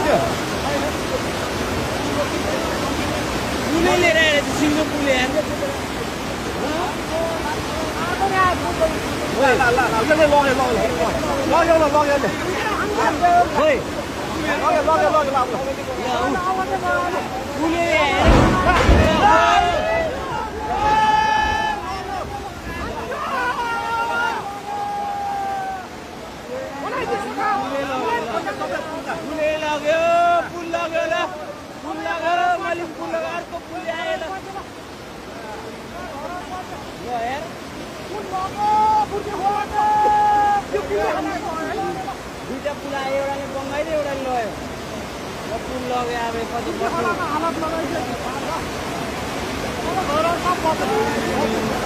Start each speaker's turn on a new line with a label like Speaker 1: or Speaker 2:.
Speaker 1: त्यो पुलै लिएर आएर सिङ्गो पुल यार दुईटा पुल आयो एउटाले बङ्गाइदियो एउटाले लग्यो पुल लग्यो अब कति